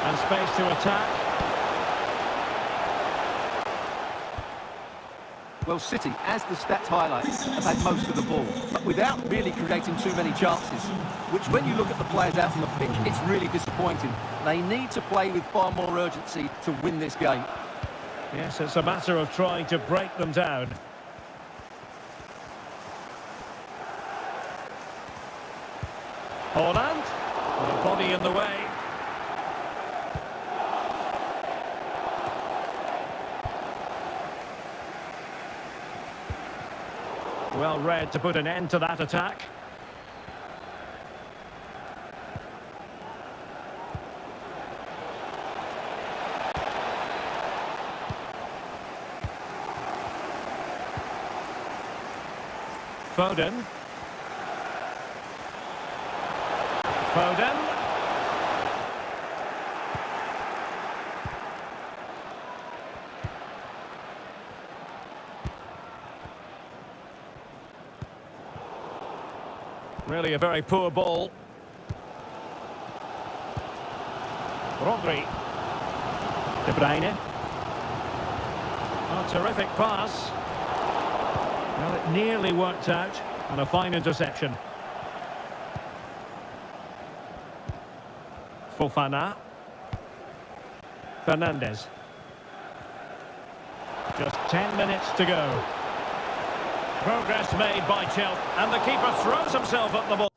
And space to attack. Well, City, as the stats highlight, have had most of the ball, but without really creating too many chances, which when you look at the players out on the pitch, it's really disappointing. They need to play with far more urgency to win this game. Yes, it's a matter of trying to break them down. Holland, the body in the way. Well read to put an end to that attack. Foden. Foden. Really a very poor ball. Rodri. De Bruyne. A terrific pass. Well, it nearly worked out, and a fine interception. Fofana. Fernandes. Just 10 minutes to go. Progress made by Chelsea, and the keeper throws himself at the ball.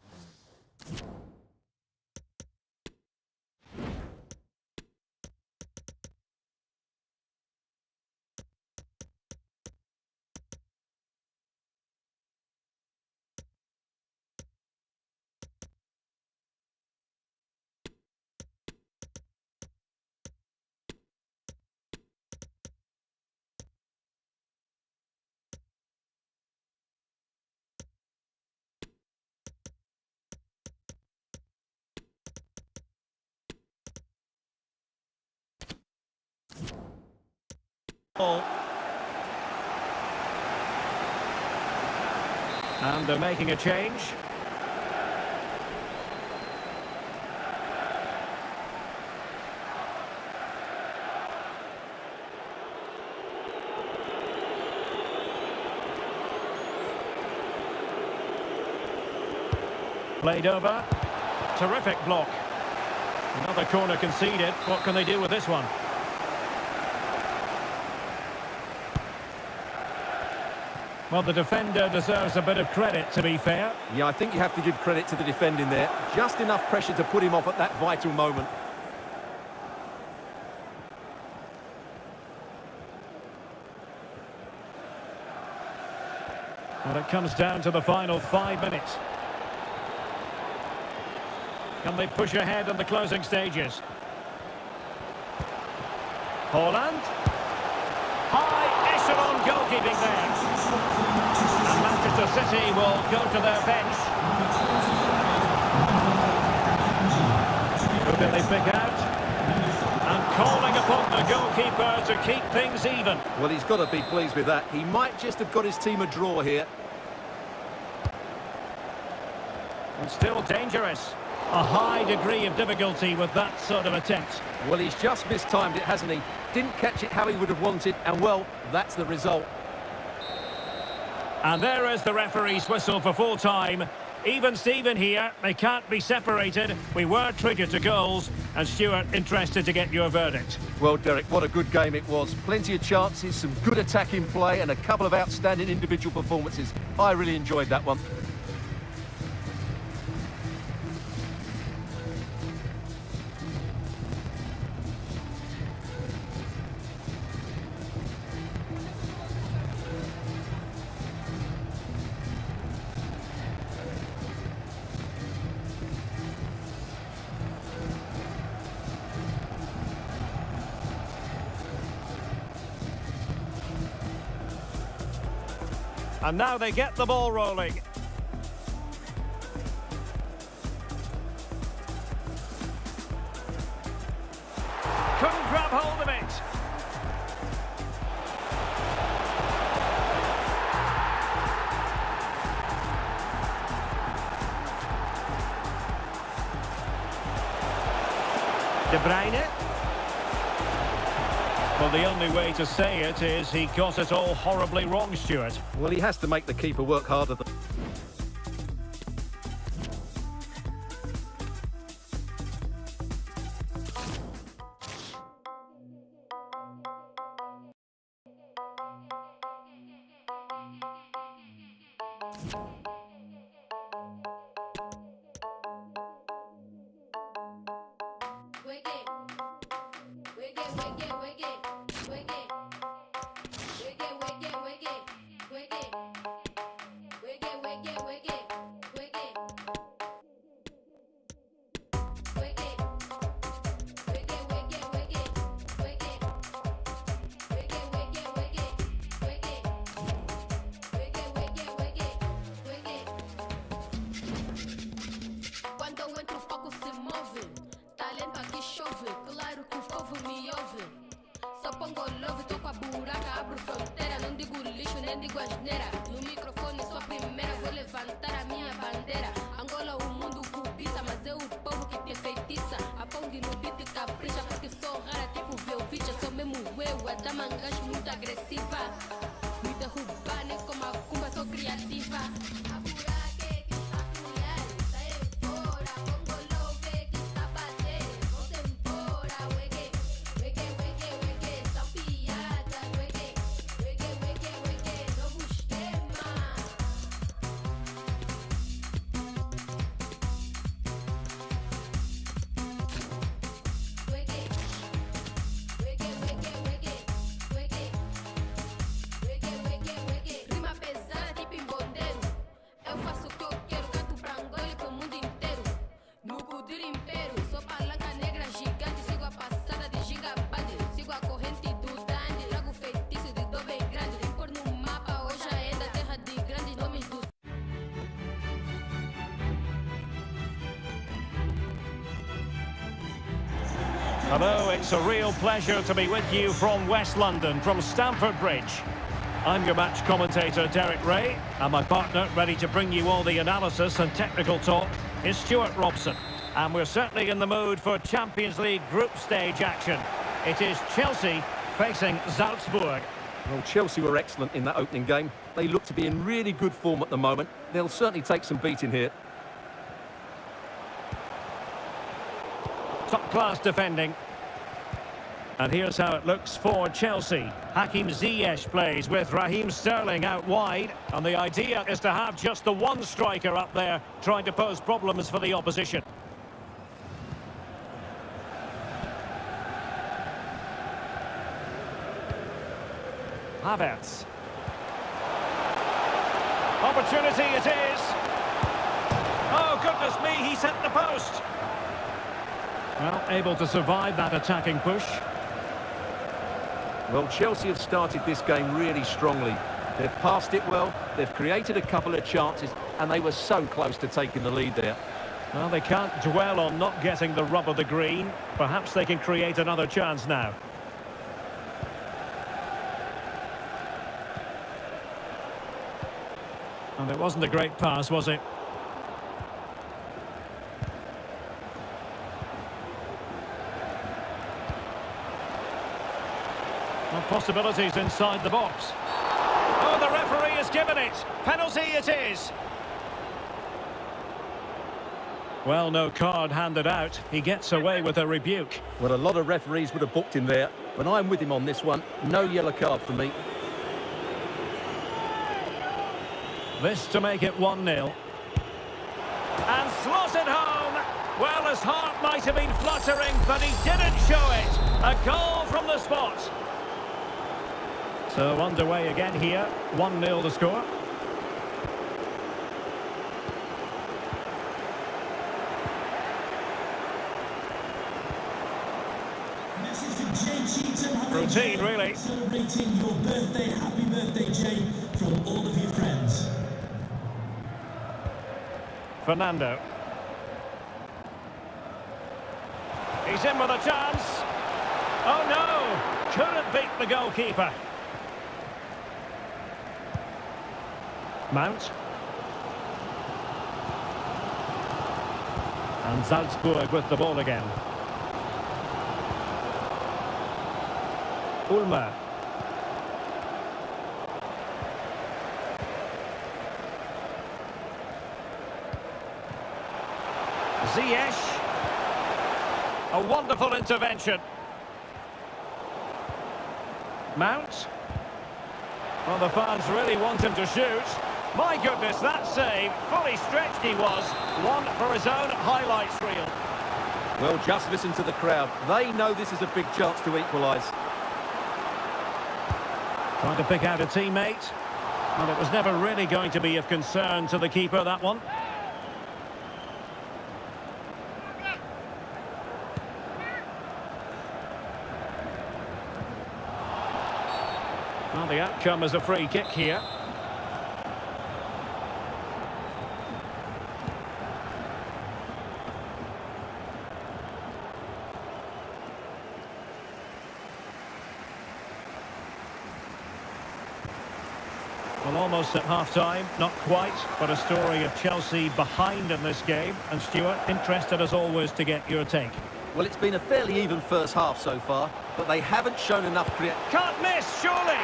And they're making a change. Played over. Terrific block. Another corner conceded. What can they do with this one? Well, the defender deserves a bit of credit, to be fair. Yeah, I think you have to give credit to the defending there. Just enough pressure to put him off at that vital moment. Well, it comes down to the final 5 minutes. Can they push ahead in the closing stages? Holland. High echelon goalkeeping there. And Manchester City will go to their bench. Who can they pick out? And calling upon the goalkeeper to keep things even. Well, he's got to be pleased with that. He might just have got his team a draw here. And still dangerous. A high degree of difficulty with that sort of attempt. Well, he's just mistimed it, hasn't he? Didn't catch it how he would have wanted, and well, that's the result. And there is the referee's whistle for full time. Even Steven here, they can't be separated. We were triggered to goals, and Stuart, interested to get your verdict. Well, Derek, what a good game it was. Plenty of chances, some good attacking play, and a couple of outstanding individual performances. I really enjoyed that one. And now they get the ball rolling. Couldn't grab hold of it. De Bruyne. Reine. Well, the only way to say it is he got it all horribly wrong, Stuart. Well, he has to make the keeper work harder than... Hello, it's a real pleasure to be with you from West London, from Stamford Bridge. I'm your match commentator, Derek Ray, and my partner, ready to bring you all the analysis and technical talk, is Stuart Robson. And we're certainly in the mood for Champions League group stage action. It is Chelsea facing Salzburg. Well, Chelsea were excellent in that opening game. They look to be in really good form at the moment. They'll certainly take some beating here. Top-class defending. And here's how it looks for Chelsea. Hakim Ziyech plays with Raheem Sterling out wide. And the idea is to have just the one striker up there trying to pose problems for the opposition. Havertz. Opportunity it is. Oh, goodness me, he sent the post. Well, able to survive that attacking push. Well, Chelsea have started this game really strongly. They've passed it well, they've created a couple of chances, and they were so close to taking the lead there. Well, they can't dwell on not getting the rub of the green. Perhaps they can create another chance now. And it wasn't a great pass, was it? Well, possibilities inside the box. Oh, the referee has given it. Penalty it is. Well, no card handed out. He gets away with a rebuke. Well, a lot of referees would have booked him there, but I'm with him on this one. No yellow card for me. This to make it 1-0. And slotted home. Well, his heart might have been fluttering, but he didn't show it. A goal from the spot. So underway again here. 1-0 the score. Routine, really. Celebrating your birthday. Happy birthday, Jay, from all of your friends. Fernando. He's in with a chance. Oh no! Couldn't beat the goalkeeper. Mount. And Salzburg with the ball again. Ulmer. Ziyech. A wonderful intervention. Mount. Well, the fans really want him to shoot. My goodness, that save. Fully stretched he was. One for his own highlights reel. Well, just listen to the crowd. They know this is a big chance to equalise. Trying to pick out a teammate. Well, it was never really going to be of concern to the keeper, that one. Well, the outcome is a free kick here. Well, almost at half-time, not quite, but a story of Chelsea behind in this game. And Stuart, interested as always to get your take. Well, it's been a fairly even first half so far, but they haven't shown enough Can't miss, surely!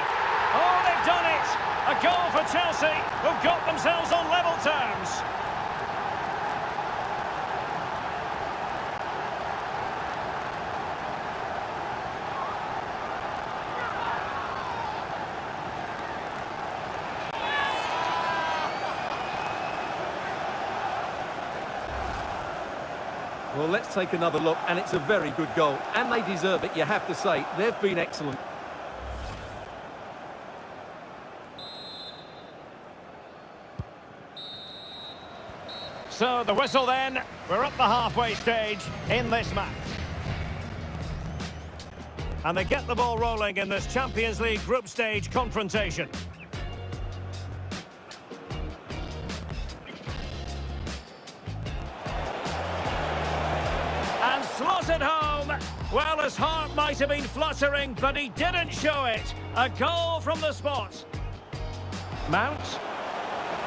Oh, they've done it! A goal for Chelsea, who've got themselves on level terms. Well, let's take another look, and it's a very good goal. And they deserve it, you have to say. They've been excellent. So, the whistle then. We're at the halfway stage in this match. And they get the ball rolling in this Champions League group stage confrontation. And slots it home. Well, his heart might have been fluttering, but he didn't show it. A goal from the spot. Mount.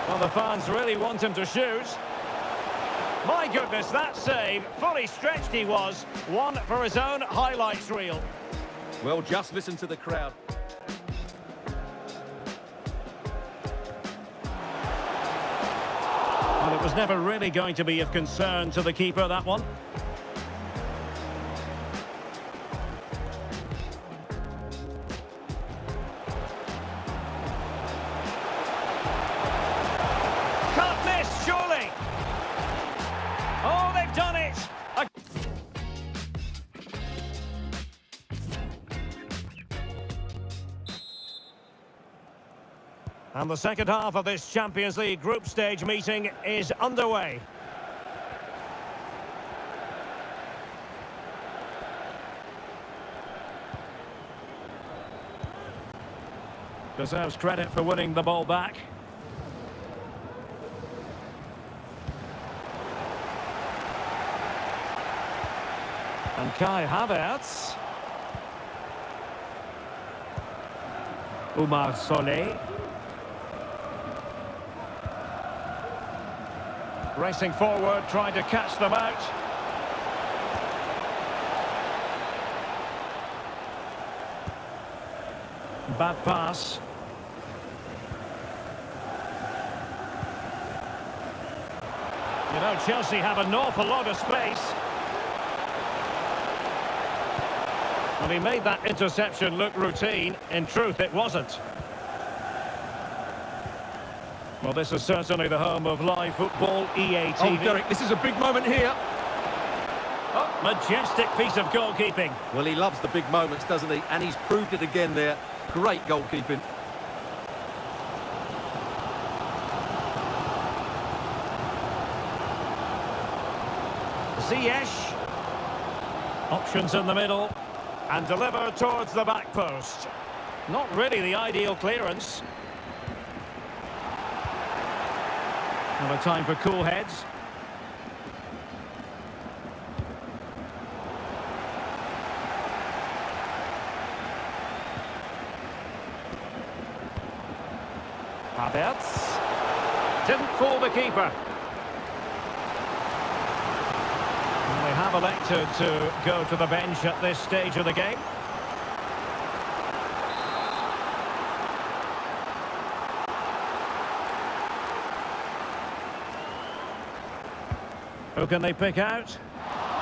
Well, the fans really want him to shoot. My goodness, that save. Fully stretched he was. One for his own highlights reel. Well, just listen to the crowd. Well, it was never really going to be of concern to the keeper, that one. Can't miss, surely! Oh, they've done it! And the second half of this Champions League group stage meeting is underway. Deserves credit for winning the ball back. And Kai Havertz. Umar Solé. Racing forward, trying to catch them out. Bad pass. You know, Chelsea have an awful lot of space. And he made that interception look routine. In truth, it wasn't. Well, this is certainly the home of live football, EA TV. Oh, Derek, this is a big moment here. Oh, majestic piece of goalkeeping. Well, he loves the big moments, doesn't he? And he's proved it again there. Great goalkeeping. Ziyech. Options in the middle. And delivered towards the back post. Not really the ideal clearance. And a time for cool heads. Havertz. Didn't fool the keeper. And they have elected to go to the bench at this stage of the game. Who can they pick out?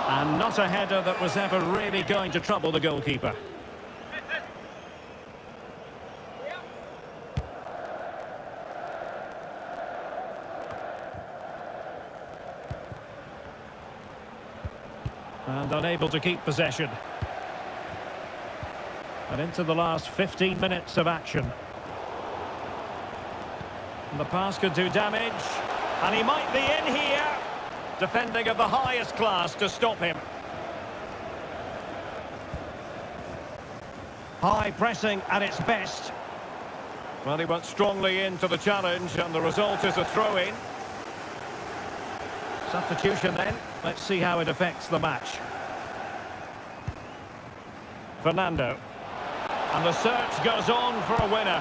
And not a header that was ever really going to trouble the goalkeeper. And unable to keep possession. And into the last 15 minutes of action. And the pass could do damage. And he might be in here. Defending of the highest class to stop him. High pressing at its best. Well, he went strongly into the challenge, and the result is a throw-in. Substitution then. Let's see how it affects the match. Fernando. And the search goes on for a winner.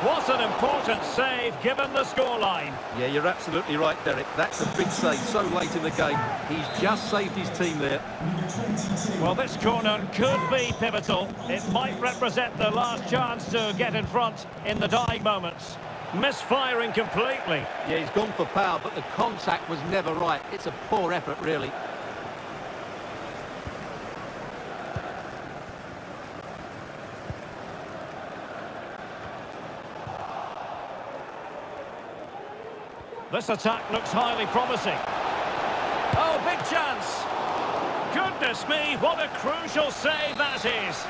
What an important save given the scoreline. Yeah, you're absolutely right, Derek. That's a big save so late in the game. He's just saved his team there. Well, this corner could be pivotal. It might represent the last chance to get in front in the dying moments. Misfiring completely. Yeah, he's gone for power, but the contact was never right. It's a poor effort, really. This attack looks highly promising. Oh, big chance. Goodness me, what a crucial save that is.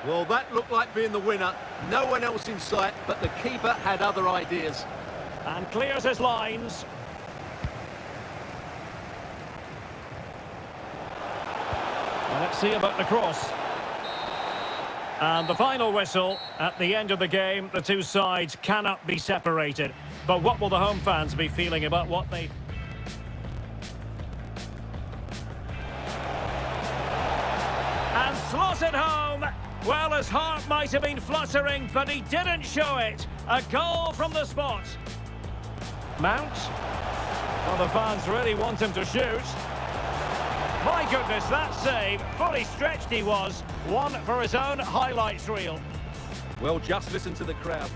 Well, that looked like being the winner. No one else in sight, but the keeper had other ideas. And clears his lines. Well, let's see about the cross. And the final whistle. At the end of the game, the two sides cannot be separated. But what will the home fans be feeling about what they... And slotted home! Well, his heart might have been fluttering, but he didn't show it. A goal from the spot. Mount. Well, the fans really want him to shoot. My goodness, that save. Fully stretched he was. One for his own highlights reel. Well, just listen to the crowd.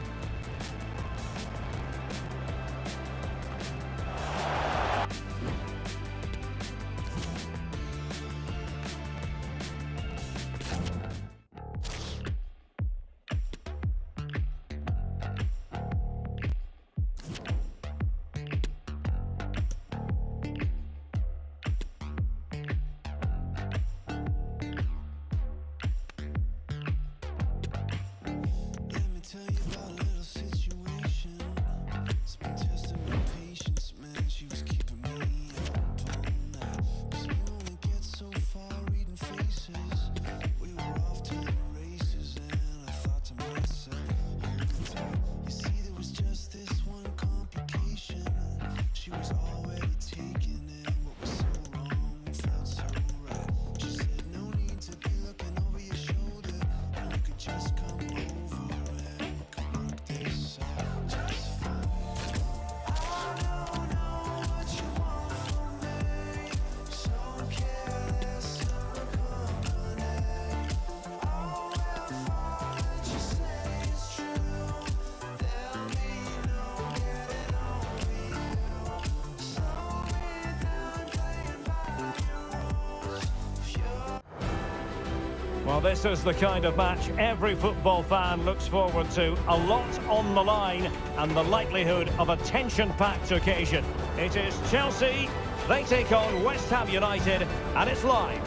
Well, this is the kind of match every football fan looks forward to. A lot on the line and the likelihood of a tension-packed occasion. It is Chelsea, they take on West Ham United, and it's live.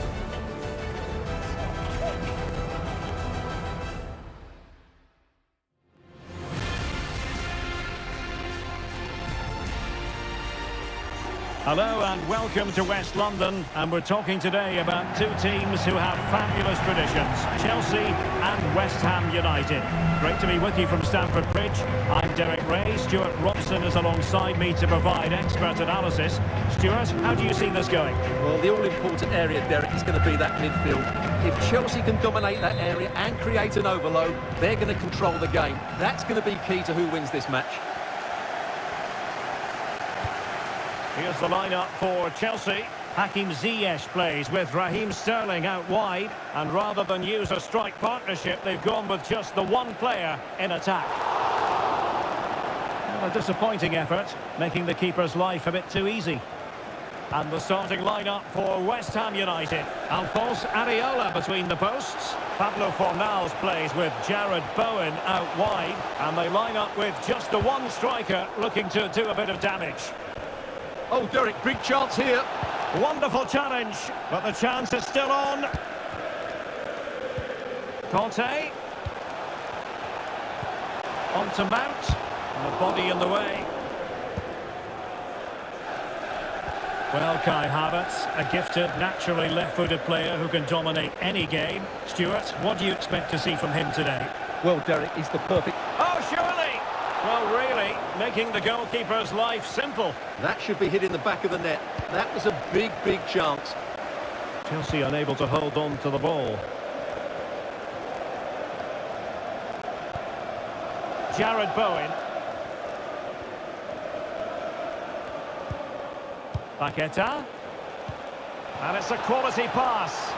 Hello and welcome to West London, and we're talking today about two teams who have fabulous traditions, Chelsea and West Ham United. Great to be with you from Stamford Bridge. I'm Derek Ray. Stuart Robson is alongside me to provide expert analysis. Stuart, how do you see this going? Well, the all-important area, Derek, is going to be that midfield. If Chelsea can dominate that area and create an overload, they're going to control the game. That's going to be key to who wins this match. Here's the lineup for Chelsea. Hakim Ziyech plays with Raheem Sterling out wide, and rather than use a strike partnership, they've gone with just the one player in attack. Well, a disappointing effort, making the keeper's life a bit too easy. And the starting lineup for West Ham United. Alphonse Areola between the posts. Pablo Fornals plays with Jared Bowen out wide, and they line up with just the one striker looking to do a bit of damage. Oh, Derek, big chance here. Wonderful challenge, but the chance is still on. Conte. On to Mount. And the body in the way. Well, Kai Havertz, a gifted, naturally left-footed player who can dominate any game. Stuart, what do you expect to see from him today? Well, Derek, he's the perfect... Oh, surely! Well, really, making the goalkeeper's life simple. That should be hit in the back of the net. That was a big, big chance. Chelsea unable to hold on to the ball. Jared Bowen. Paqueta. And it's a quality pass.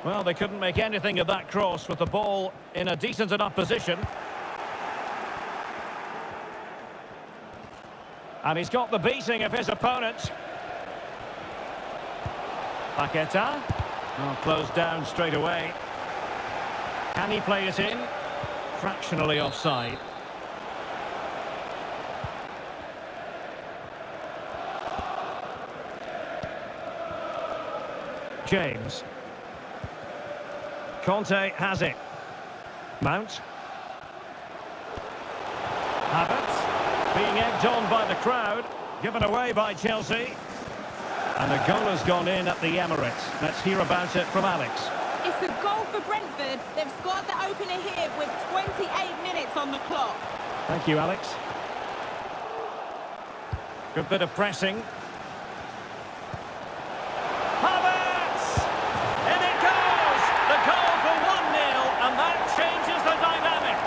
Well, they couldn't make anything of that cross with the ball in a decent enough position. And he's got the beating of his opponent. Paqueta. Oh, closed down straight away. Can he play it in? Fractionally offside. James. Conte has it. Mount. Havertz. Being egged on by the crowd. Given away by Chelsea. And the goal has gone in at the Emirates. Let's hear about it from Alex. It's a goal for Brentford. They've scored the opener here with 28 minutes on the clock. Thank you, Alex. Good bit of pressing. Havertz! In it goes! The goal for 1-0, and that changes the dynamic.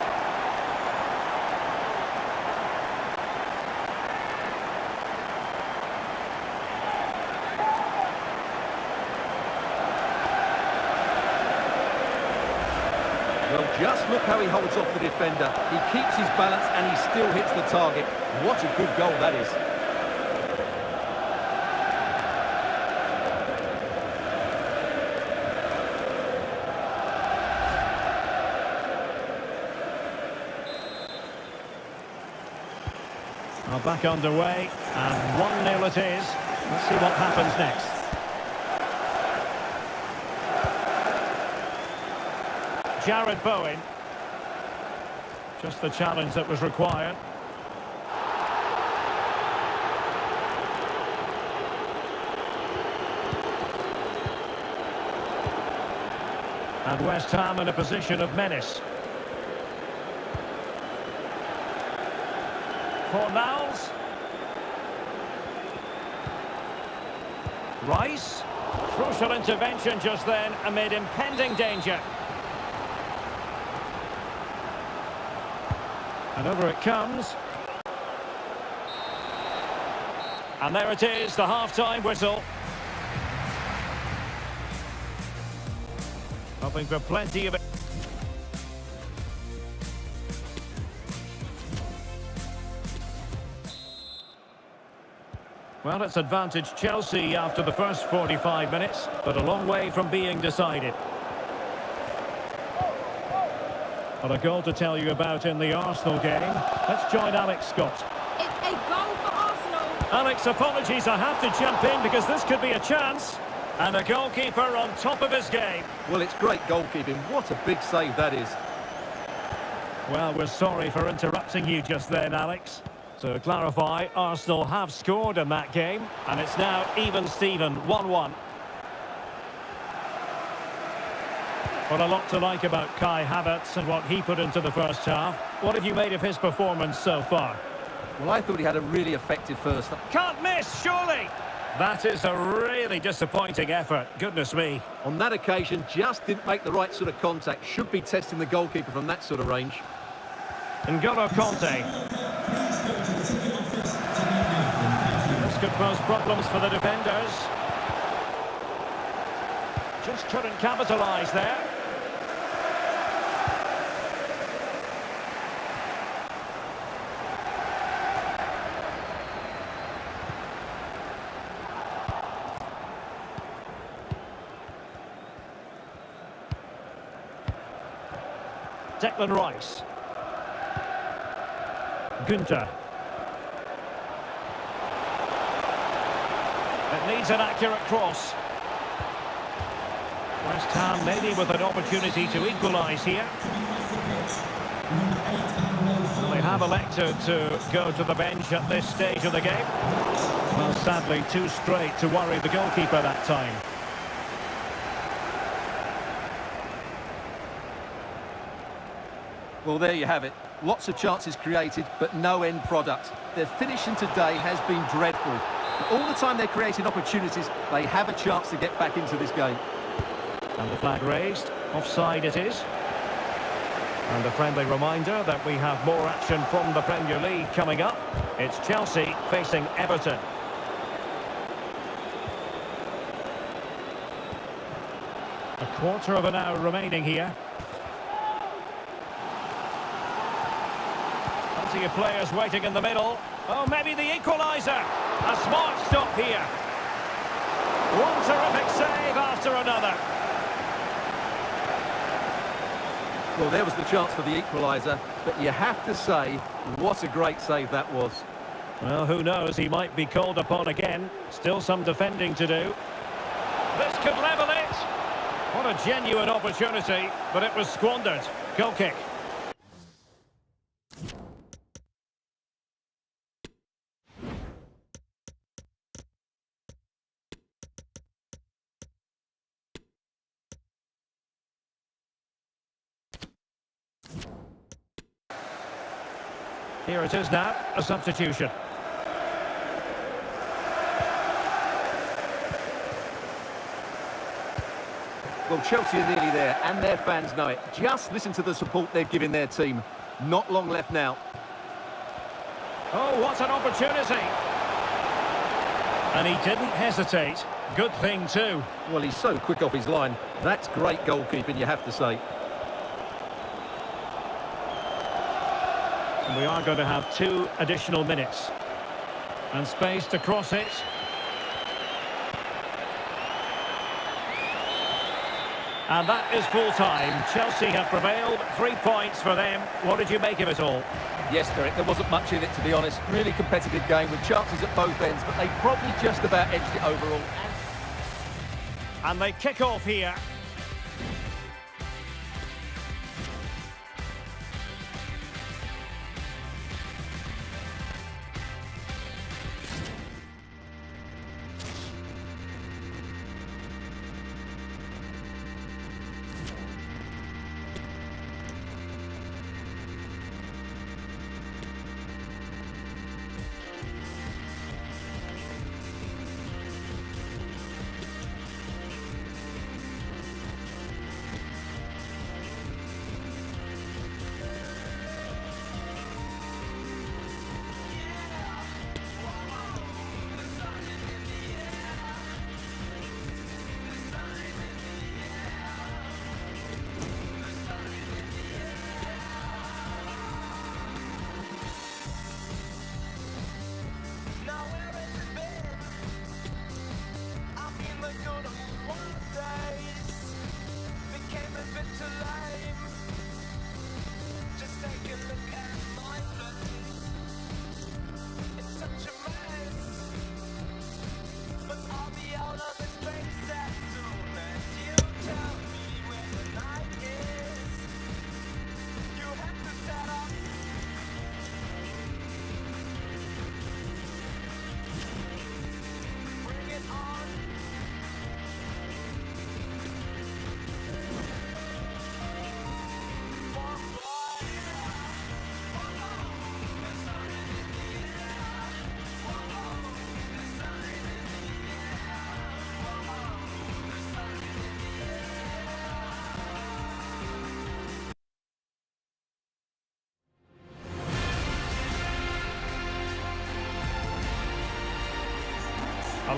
Well, just look how he holds off the defender. He keeps his balance and he still hits the target. What a good goal that is. Well, back underway, and 1-0 it is. Let's see what happens next. Jared Bowen. Just the challenge that was required. And West Ham in a position of menace. Fornals. Rice. Crucial intervention just then amid impending danger. And over it comes. And there it is, the half-time whistle. Hoping for plenty of it. Well, it's advantage Chelsea after the first 45 minutes, but a long way from being decided. Well, a goal to tell you about in the Arsenal game. Let's join Alex Scott. It's a goal for Arsenal. Alex, apologies, I have to jump in because this could be a chance. And a goalkeeper on top of his game. Well, it's great goalkeeping. What a big save that is. Well, we're sorry for interrupting you just then, Alex. To clarify, Arsenal have scored in that game, and it's now even Steven, 1-1. Well, a lot to like about Kai Havertz and what he put into the first half. What have you made of his performance so far? Well, I thought he had a really effective first. Can't miss, surely! That is a really disappointing effort, goodness me. On that occasion, just didn't make the right sort of contact. Should be testing the goalkeeper from that sort of range. N'Golo Conte. Please go to the ticket office This could pose problems for the defenders. Just couldn't capitalise there. Declan Rice. Günther. It needs an accurate cross. West Ham maybe with an opportunity to equalise here. They have elected to go to the bench at this stage of the game. Well, sadly, too straight to worry the goalkeeper that time. Well, there you have it. Lots of chances created, but no end product. Their finishing today has been dreadful. But all the time they're creating opportunities, they have a chance to get back into this game. And the flag raised. Offside it is. And a friendly reminder that we have more action from the Premier League coming up. It's Chelsea facing Everton. A quarter of an hour remaining here. Plenty of players waiting in the middle. Oh, maybe the equaliser. A smart stop here. One terrific save after another. Well, there was the chance for the equaliser, but you have to say, what a great save that was. Well, who knows, he might be called upon again. Still some defending to do. This could level it. What a genuine opportunity, but it was squandered. Goal kick. Here it is now, a substitution. Well, Chelsea are nearly there, and their fans know it. Just listen to the support they're giving their team. Not long left now. Oh, what an opportunity! And he didn't hesitate. Good thing too. Well, he's so quick off his line. That's great goalkeeping, you have to say. We are going to have 2 additional minutes. And space to cross it. And that is full time. Chelsea have prevailed. 3 points for them. What did you make of it all? Yes, Derek, there wasn't much in it, to be honest. Really competitive game with chances at both ends, but they probably just about edged it overall. And they kick off here.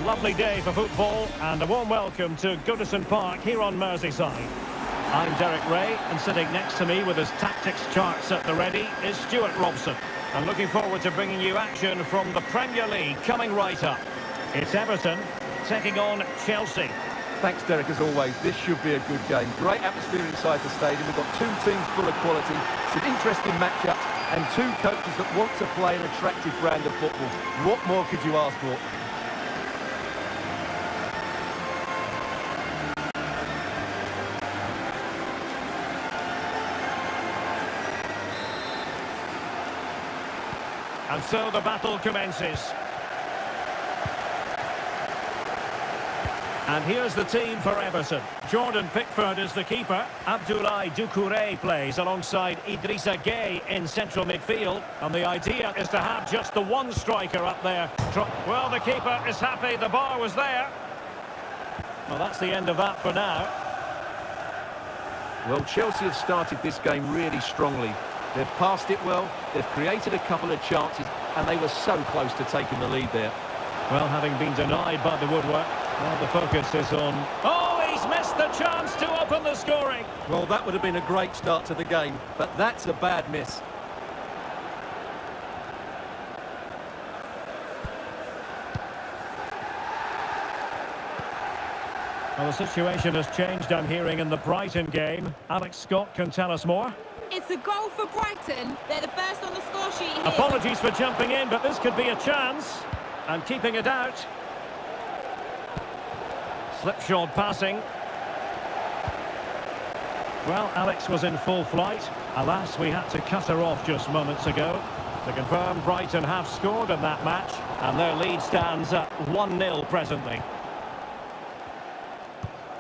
lovely day for football and a warm welcome to Goodison Park here on Merseyside. I'm Derek Ray, and sitting next to me with his tactics charts at the ready is Stuart Robson. And looking forward to bringing you action from the Premier League coming right up. It's Everton taking on Chelsea. Thanks, Derek, as always. This should be a good game. Great atmosphere inside the stadium. We've got two teams full of quality, some interesting matchups, and two coaches that want to play an attractive brand of football. What more could you ask for? And so the battle commences. And here's the team for Everton. Jordan Pickford is the keeper. Abdoulaye Doucouré plays alongside Idrissa Gueye in central midfield. And the idea is to have just the one striker up there. Well, the keeper is happy the bar was there. Well, that's the end of that for now. Well, Chelsea have started this game really strongly. They've passed it well, they've created a couple of chances, and they were so close to taking the lead there. Well, having been denied by the woodwork, well, the focus is on... Oh, he's missed the chance to open the scoring. Well, that would have been a great start to the game, but that's a bad miss. Well, the situation has changed, I'm hearing, in the Brighton game. Alex Scott can tell us more. It's a goal for Brighton. They're the first on the score sheet here. Apologies for jumping in, but this could be a chance. And keeping it out. Slipshod passing. Well, Alex was in full flight. Alas, we had to cut her off just moments ago. To confirm, Brighton have scored in that match, and their lead stands at 1-0 presently.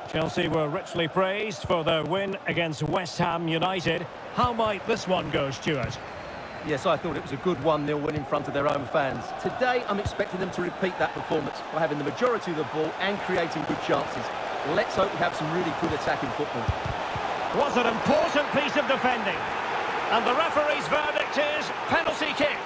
Chelsea were richly praised for their win against West Ham United. How might this one go, Stuart? Yes, I thought it was a good 1-0 win in front of their own fans. Today, I'm expecting them to repeat that performance by having the majority of the ball and creating good chances. Let's hope we have some really good attacking football. Was an important piece of defending. And the referee's verdict is penalty kick.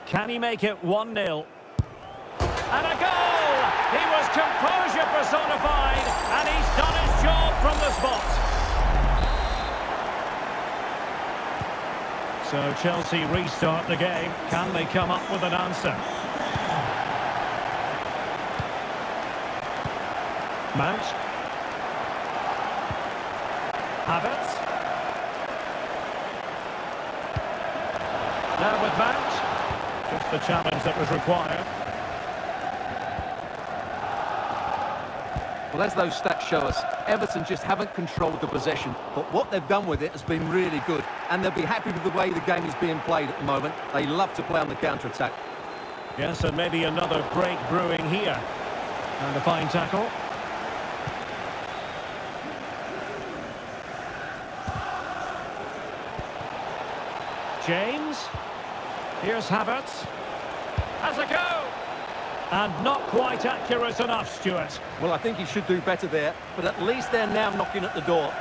Can he make it 1-0? And a goal! He was composure personified, and he's done his job from the spot. So Chelsea restart the game. Can they come up with an answer? Mount. Havertz. Now with Mount. Just the challenge that was required. Well, as those stats show us, Everton just haven't controlled the possession, but what they've done with it has been really good, and they'll be happy with the way the game is being played at the moment. They love to play on the counter-attack. Yes, and maybe another break brewing here. And a fine tackle. James. Here's Havertz. Has a go! And not quite accurate enough, Stuart. Well, I think he should do better there, but at least they're now knocking at the door.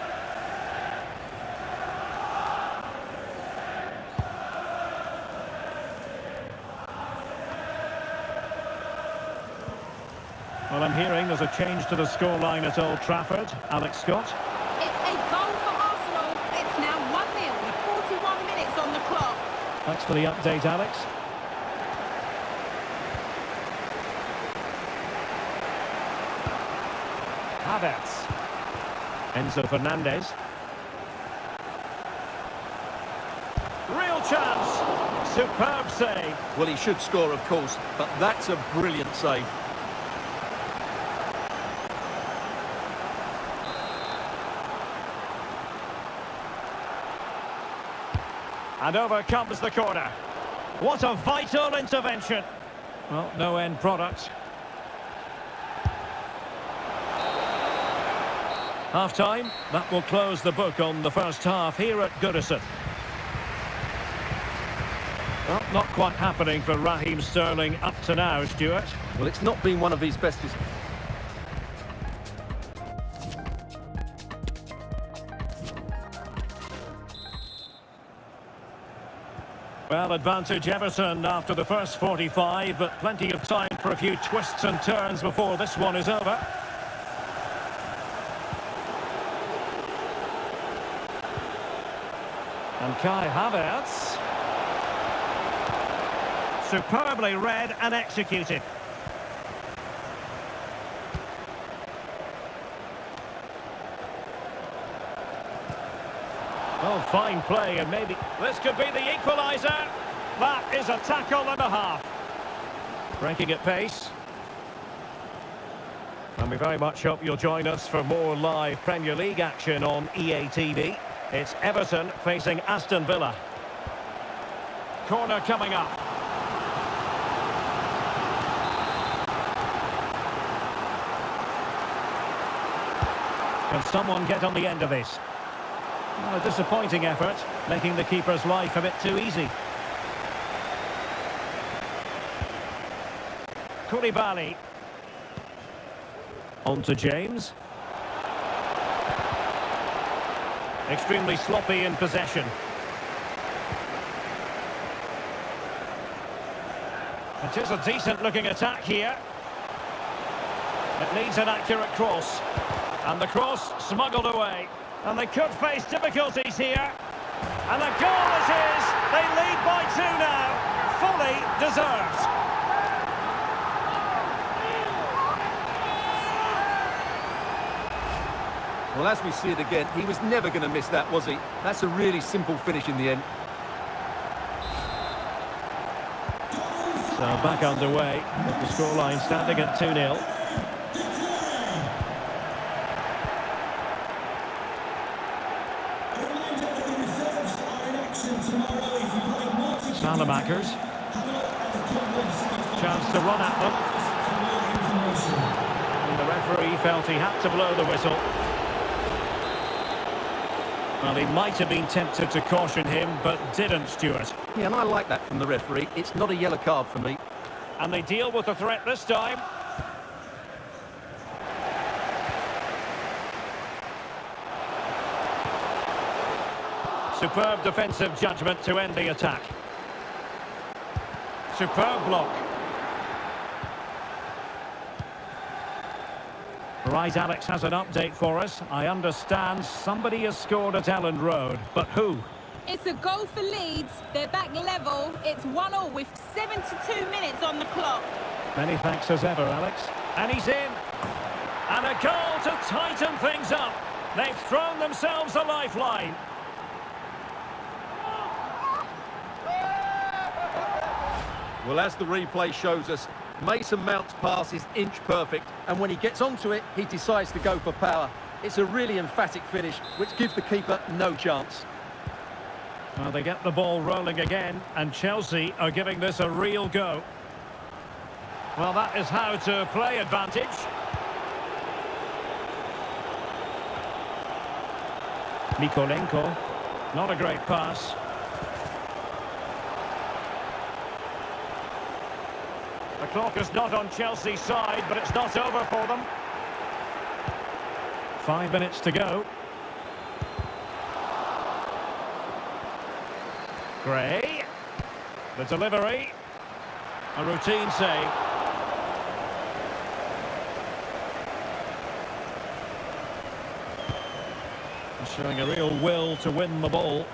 Well, I'm hearing there's a change to the scoreline at Old Trafford. Alex Scott. It's a goal for Arsenal. It's now 1-0 with 41 minutes on the clock. Thanks for the update, Alex. Havertz. Enzo Fernandez. Real chance. Superb save. Well, he should score, of course, but that's a brilliant save. And over comes the corner. What a vital intervention. Well, no end product. Half-time, that will close the book on the first half here at Goodison. Well, Not quite happening for Raheem Sterling up to now, Stuart. Well, it's not been one of his best... Well, advantage Everton after the first 45, but plenty of time for a few twists and turns before this one is over. And Kai Havertz. Superbly read and executed. Oh, fine play, and maybe this could be the equaliser. That is a tackle and a half. Breaking at pace. And we very much hope you'll join us for more live Premier League action on EA TV. It's Everton facing Aston Villa. Corner coming up. Can someone get on the end of this? Well, a disappointing effort, making the keeper's life a bit too easy. Koulibaly. On to James. Extremely sloppy in possession. It is a decent-looking attack here. It needs an accurate cross. And the cross smuggled away. And they could face difficulties here. And the goal it is. They lead by 2 now. Fully deserved. Well, as we see it again, he was never going to miss that, was he? That's a really simple finish in the end. So back underway, with the scoreline standing at 2-0. Salamakers. Chance to run at them. And the referee felt he had to blow the whistle. Well, he might have been tempted to caution him, but didn't, Stuart. Yeah, and I like that from the referee. It's not a yellow card for me. And they deal with the threat this time. Superb defensive judgment to end the attack. Superb block. Right, Alex has an update for us. I understand somebody has scored at Elland Road, but who? It's a goal for Leeds. They're back level. It's 1-1 with 72 minutes on the clock. Many thanks as ever, Alex. And he's in. And a goal to tighten things up. They've thrown themselves a lifeline. Well, as the replay shows us, Mason Mount's pass is inch perfect, and when he gets onto it, he decides to go for power. It's a really emphatic finish, which gives the keeper no chance. Well, they get the ball rolling again, and Chelsea are giving this a real go. Well, that is how to play advantage. Mikolenko. Not a great pass. The clock is not on Chelsea's side, but it's not over for them. 5 minutes to go. Gray. The delivery. A routine save. Showing a real will to win the ball.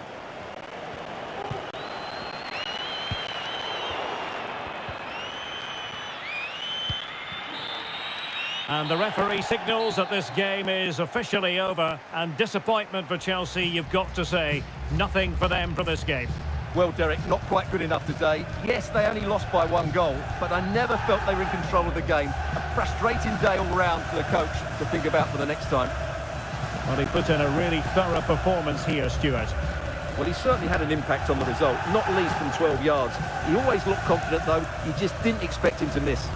And the referee signals that this game is officially over, and disappointment for Chelsea, you've got to say. Nothing for them for this game. Well, Derek, not quite good enough today. Yes, they only lost by 1 goal, but I never felt they were in control of the game. A frustrating day all round for the coach to think about for the next time. Well, he put in a really thorough performance here, Stuart. Well, he certainly had an impact on the result, not least from 12 yards. He always looked confident, though. You just didn't expect him to miss.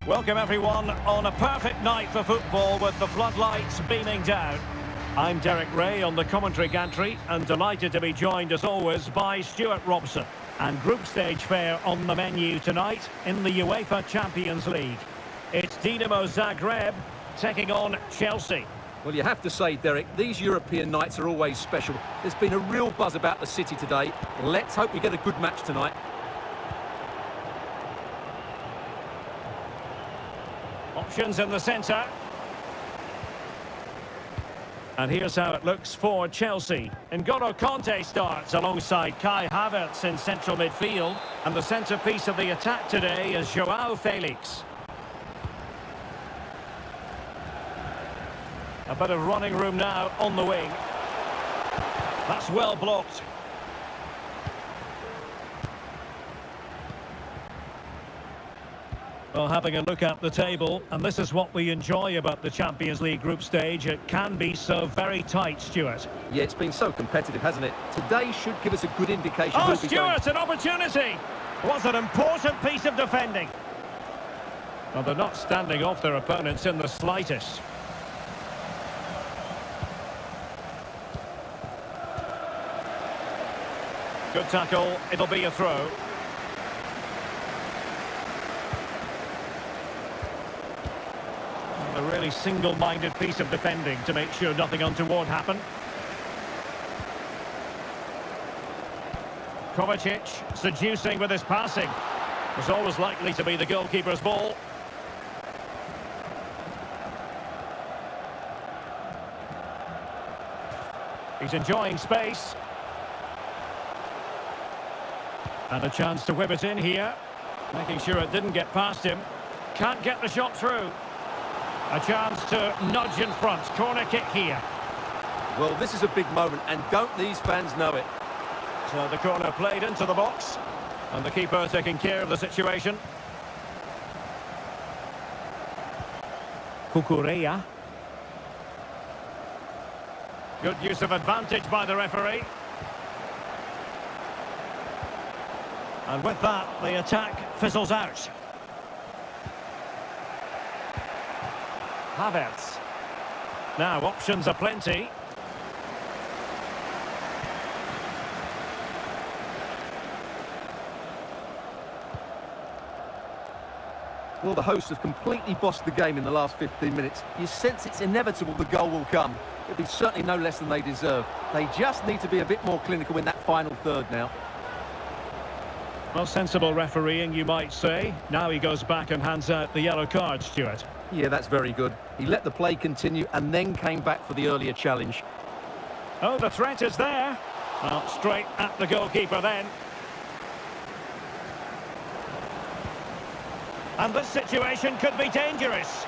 Welcome everyone on a perfect night for football with the floodlights beaming down. I'm Derek Ray on the commentary gantry and delighted to be joined as always by Stuart Robson. And group stage fare on the menu tonight in the UEFA Champions League. It's Dinamo Zagreb taking on Chelsea. Well, you have to say, Derek, these European nights are always special. There's been a real buzz about the city today. Let's hope we get a good match tonight. Options in the centre. And here's how it looks for Chelsea. N'Golo Kanté starts alongside Kai Havertz in central midfield. And the centrepiece of the attack today is Joao Felix. A bit of running room now on the wing. That's well blocked. Well, having a look at the table, and this is what we enjoy about the Champions League group stage. It can be so very tight, Stuart. Yeah, it's been so competitive, hasn't it? Today should give us a good indication. Oh, Stuart, an opportunity! Was an important piece of defending. Well, they're not standing off their opponents in the slightest. Good tackle, it'll be a throw. A really single-minded piece of defending to make sure nothing untoward happened. Kovacic seducing with his passing. Was always likely to be the goalkeeper's ball. He's enjoying space. And a chance to whip it in here. Making sure it didn't get past him. Can't get the shot through. A chance to nudge in front. Corner kick here. Well, this is a big moment, and don't these fans know it? So the corner played into the box. And the keeper taking care of the situation. Cucurella. Good use of advantage by the referee. And with that, the attack fizzles out. Havertz. Now, options are plenty. Well, the hosts have completely bossed the game in the last 15 minutes. You sense it's inevitable the goal will come. It'll be certainly no less than they deserve. They just need to be a bit more clinical in that final third now. Well, sensible refereeing, you might say. Now he goes back and hands out the yellow card, Stuart. Yeah, that's very good. He let the play continue and then came back for the earlier challenge. Oh, the threat is there. Well, straight at the goalkeeper then. And this situation could be dangerous.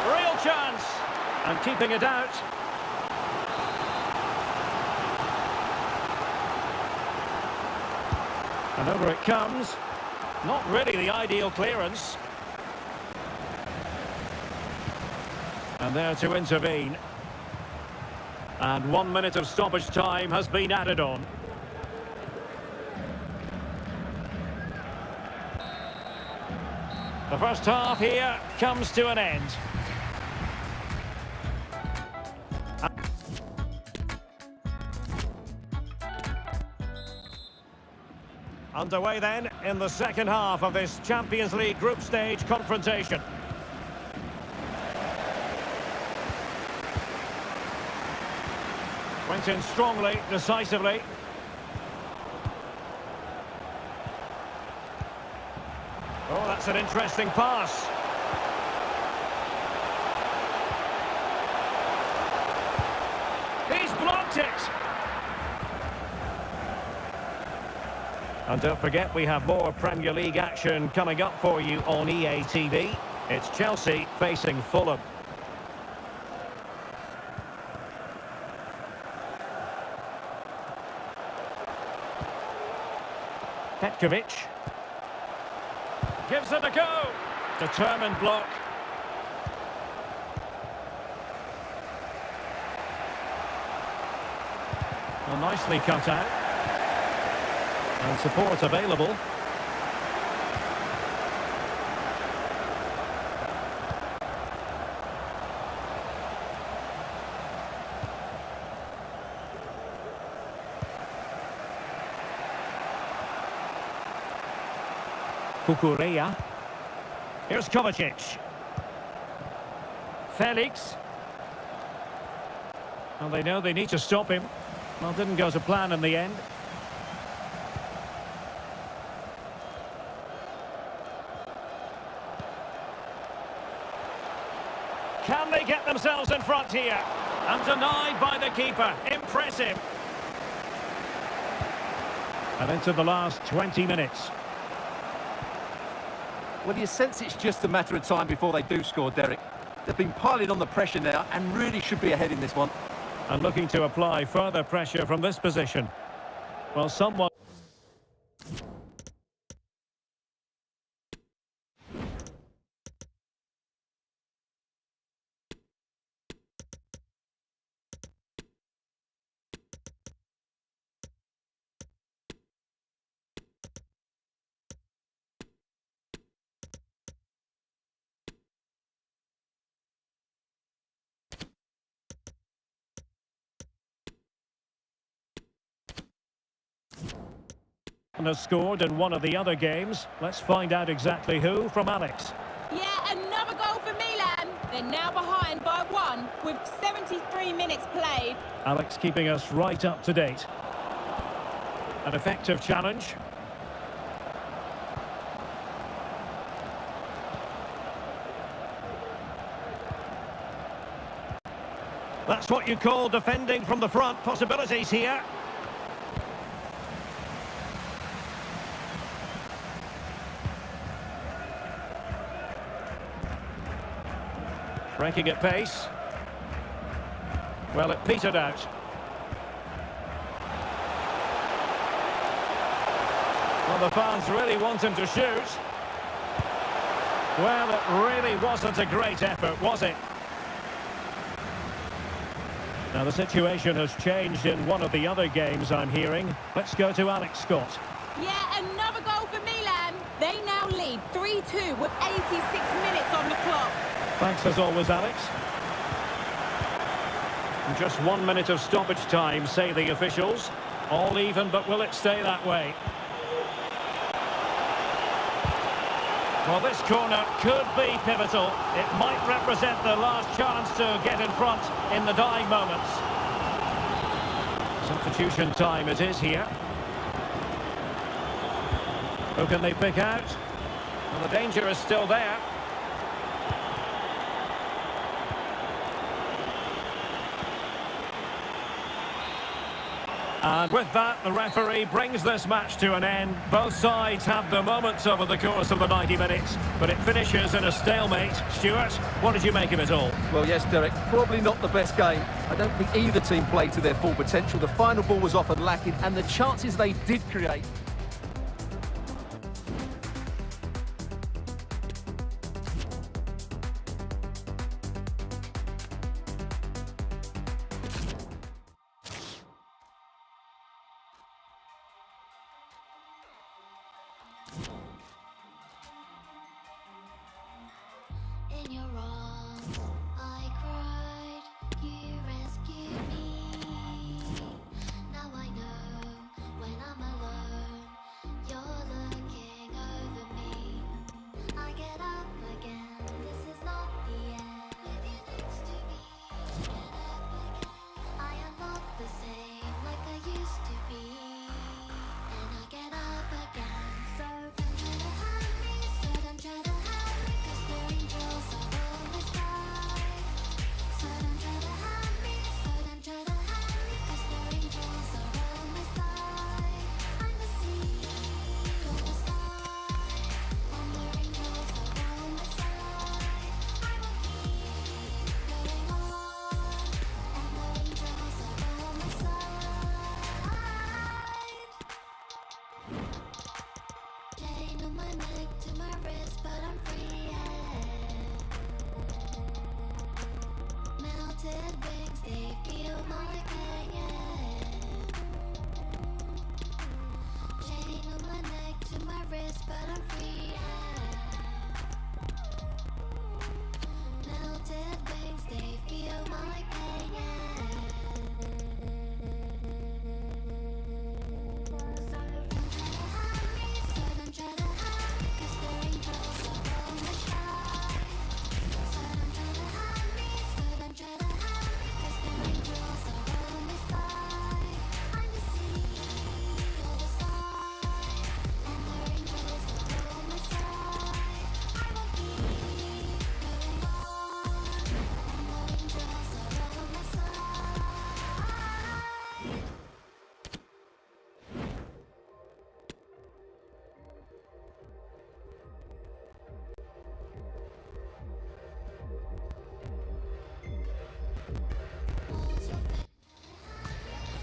Real chance. And keeping it out. And over it comes. Not really the ideal clearance. And there to intervene. And 1 minute of stoppage time has been added on. The first half here comes to an end. Underway then in the second half of this Champions League group stage confrontation. Went in strongly, decisively. Oh, that's an interesting pass. He's blocked it! And don't forget, we have more Premier League action coming up for you on EA TV. It's Chelsea facing Fulham. Petkovic. Gives it a go. Determined block. Well, nicely cut out. And support available. Kukureya. Here's Kovacic. Felix. Well, they know they need to stop him. Well, didn't go to plan in the end. Can they get themselves in front here? And denied by the keeper. Impressive. And into the last 20 minutes. Well, you sense it's just a matter of time before they do score, Derek. They've been piling on the pressure now and really should be ahead in this one. And looking to apply further pressure from this position. Well, someone... has scored in one of the other games. Let's find out exactly who from Alex. Yeah, another goal for Milan. They're now behind by 1 with 73 minutes played. Alex keeping us right up to date. An effective challenge. That's what you call defending from the front. Possibilities here. Breaking at pace. Well, it petered out. Well, the fans really want him to shoot. Well, it really wasn't a great effort, was it? Now, the situation has changed in one of the other games, I'm hearing. Let's go to Alex Scott. Yeah, another goal for Milan. They now lead 3-2 with 86 minutes on the clock. Thanks as always, Alex. And just 1 minute of stoppage time, say the officials. All even, but will it stay that way? Well, this corner could be pivotal. It might represent the last chance to get in front in the dying moments. Substitution time it is here. Who can they pick out? Well, the danger is still there. And with that, the referee brings this match to an end. Both sides have their moments over the course of the 90 minutes, but it finishes in a stalemate. Stuart, what did you make of it all? Well, yes, Derek, probably not the best game. I don't think either team played to their full potential. The final ball was often lacking, and the chances they did create In your arms, I cried, you rescued me. Now I know when I'm alone,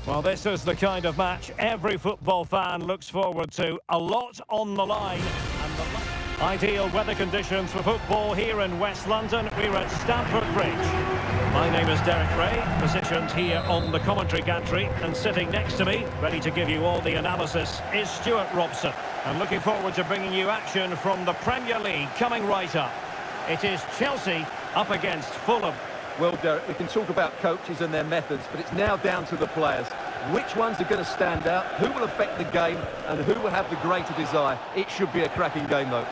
Well, this is the kind of match every football fan looks forward to. A lot on the line. And the ideal weather conditions for football here in West London. We're at Stamford Bridge. My name is Derek Ray, positioned here on the commentary gantry. And sitting next to me, ready to give you all the analysis, is Stuart Robson. And looking forward to bringing you action from the Premier League coming right up. It is Chelsea up against Fulham. Well, Derek, we can talk about coaches and their methods, but it's now down to the players. Which ones are going to stand out, who will affect the game, and who will have the greater desire? It should be a cracking game, though.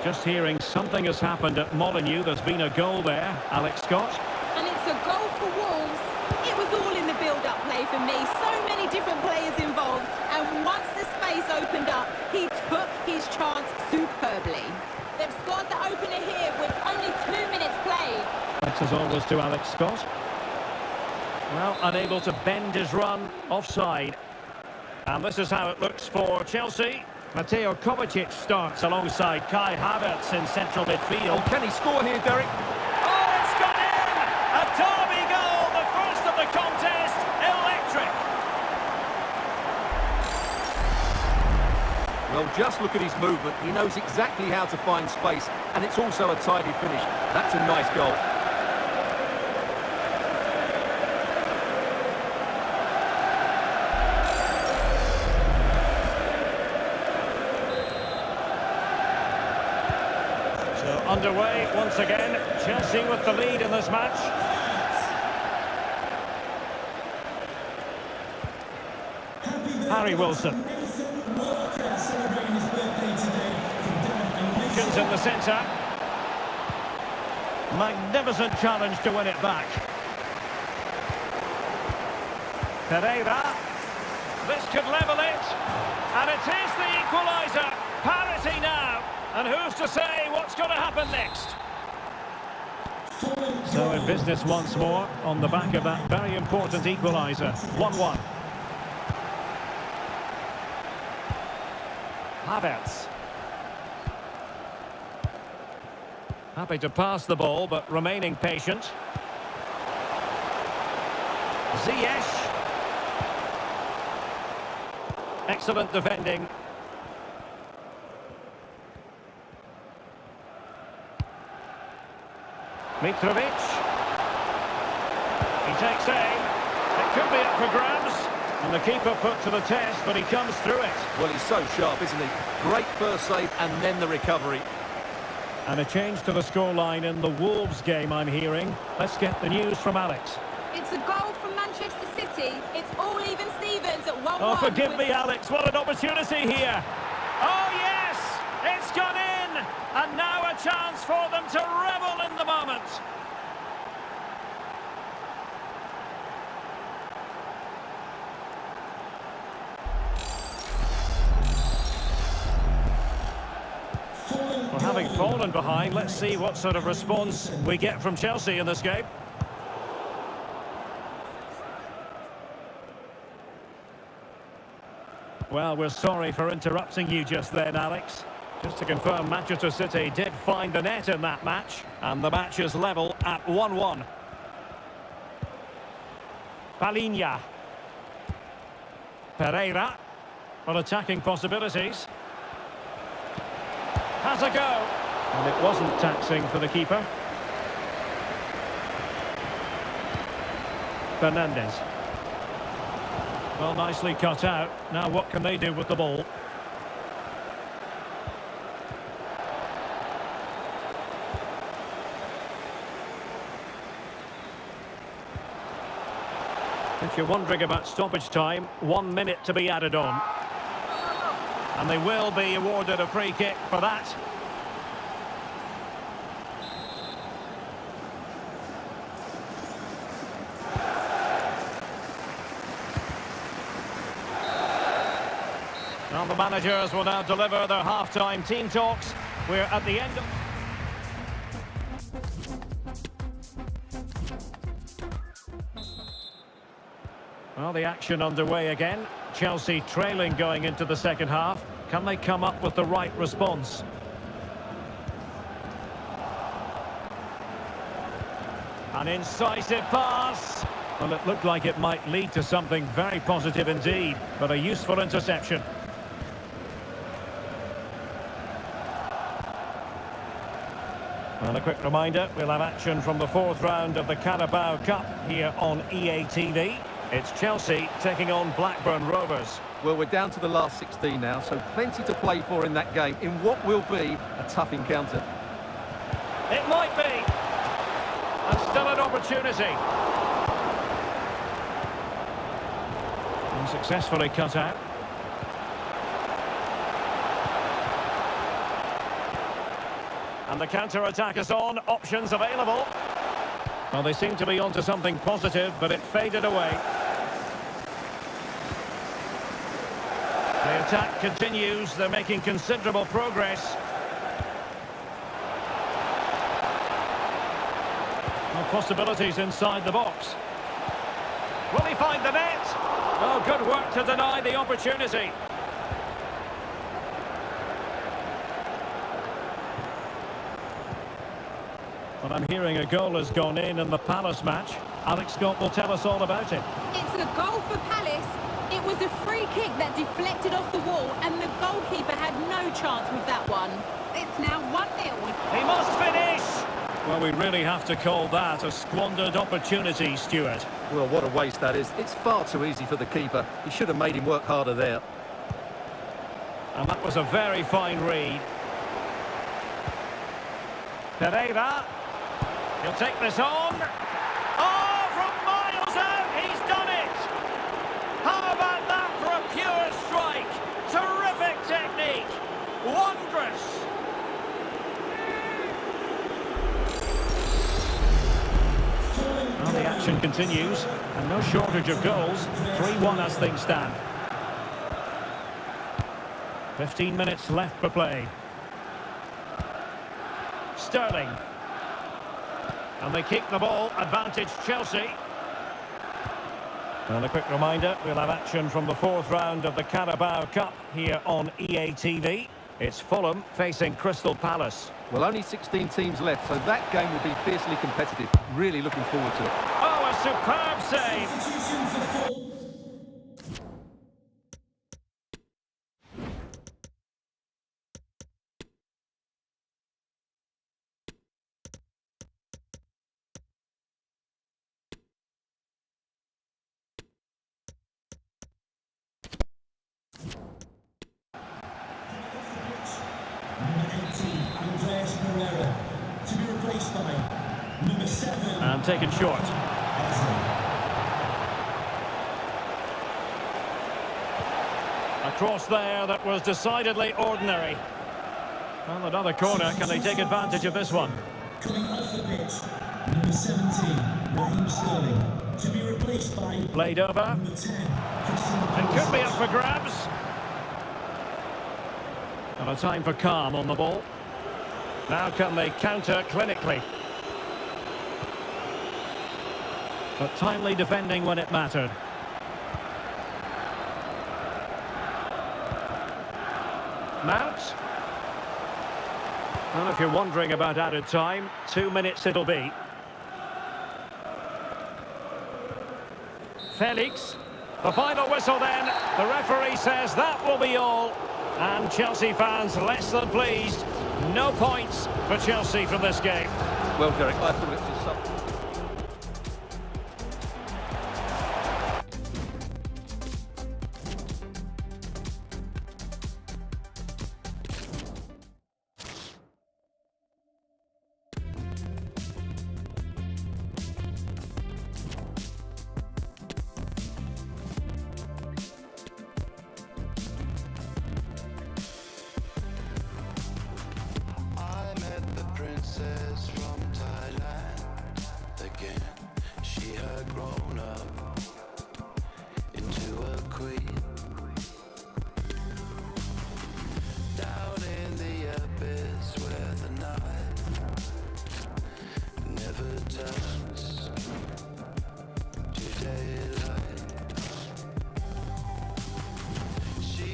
Just hearing something has happened at Molineux. There's been a goal there. Alex Scott. And it's a goal for Wolves. It was all in the build-up play for me. So many different players involved. And once the space opened up, he took his chance superbly. They've scored the opener here with only 2 minutes played. Thanks as always to Alex Scott. Well, unable to bend his run, offside. And this is how it looks for Chelsea. Mateo Kovacic starts alongside Kai Havertz in central midfield. Can he score here, Derek? Oh, it's gone in! A derby goal, the first of the contest, electric! Well, just look at his movement. He knows exactly how to find space, and it's also a tidy finish. That's a nice goal. So underway once again. Chelsea with the lead in this match. Harry Wilson. Options in the centre. Magnificent challenge to win it back. Pereira. This could level it. And it is the equaliser. Parity now. And who's to say what's going to happen next? So in business once more on the back of that very important equaliser. 1-1. Havertz. Happy to pass the ball, but remaining patient. Ziyech. Excellent defending. Mitrovic. He takes aim. It could be up for grabs. And the keeper put to the test, but he comes through it. Well, he's so sharp, isn't he? Great first save and then the recovery. And a change to the scoreline in the Wolves game, I'm hearing. Let's get the news from Alex. It's a goal from Manchester City. It's all even Stevens at 1-1. Oh, forgive me, Alex. What an opportunity here. Oh, yes! It's gone in! And now a chance for them to revel in the moment. Well, having fallen behind, let's see what sort of response we get from Chelsea in this game. Well, we're sorry for interrupting you just then, Alex. Just to confirm, Manchester City did find the net in that match, and the match is level at 1-1. Palinha. Pereira. On attacking possibilities. Has a go. And it wasn't taxing for the keeper. Fernandes. Well, nicely cut out. Now what can they do with the ball? If you're wondering about stoppage time, 1 minute to be added on. And they will be awarded a free kick for that. Now the managers will now deliver their half-time team talks. We're at the end of... Well, the action underway again. Chelsea trailing going into the second half. Can they come up with the right response? An incisive pass. Well, it looked like it might lead to something very positive indeed, but a useful interception. And a quick reminder, we'll have action from the fourth round of the Carabao Cup here on EA TV. It's Chelsea taking on Blackburn Rovers. Well, we're down to the last 16 now, so plenty to play for in that game, in what will be a tough encounter. It might be. And still an opportunity. And successfully cut out. And the counter-attack is on. Options available. Well, they seem to be onto something positive, but it faded away. The attack continues. They're making considerable progress. No possibilities inside the box. Will he find the net? Oh, good work to deny the opportunity. Well, I'm hearing a goal has gone in the Palace match. Alex Scott will tell us all about it. It's a goal for Palace. It was a free kick that deflected off the wall, and the goalkeeper had no chance with that one. It's now 1-0. He must finish! Well, we really have to call that a squandered opportunity, Stuart. Well, what a waste that is. It's far too easy for the keeper. He should have made him work harder there. And that was a very fine read. Pereira. He'll take this on. Oh, from miles out, he's done it! How about that for a pure strike? Terrific technique. Wondrous. Well, the action continues, and no shortage of goals. 3-1 as things stand. 15 minutes left for play. Sterling. And they keep the ball, advantage Chelsea. And a quick reminder, we'll have action from the fourth round of the Carabao Cup here on EA TV. It's Fulham facing Crystal Palace. Well, only 16 teams left, so that game will be fiercely competitive. Really looking forward to it. Oh, a superb save! Substitution for Fulham. To be replaced by number 7. And taken short. A cross there that was decidedly ordinary. Well, another corner. Can they take advantage of this one? Coming off the pitch, number 17, Raheem Sterling. To be replaced by Played over. number 10, Christian. It could be up for grabs. And a time for calm on the ball. Now can they counter clinically? But timely defending when it mattered. Mount. Well, if you're wondering about added time, 2 minutes it'll be. Felix. The final whistle then. The referee says that will be all. And Chelsea fans less than pleased. No points for Chelsea from this game. Well, Derek, I thought it was just something. Princess from Thailand again. She had grown up into a queen. Down in the abyss where the night never turns.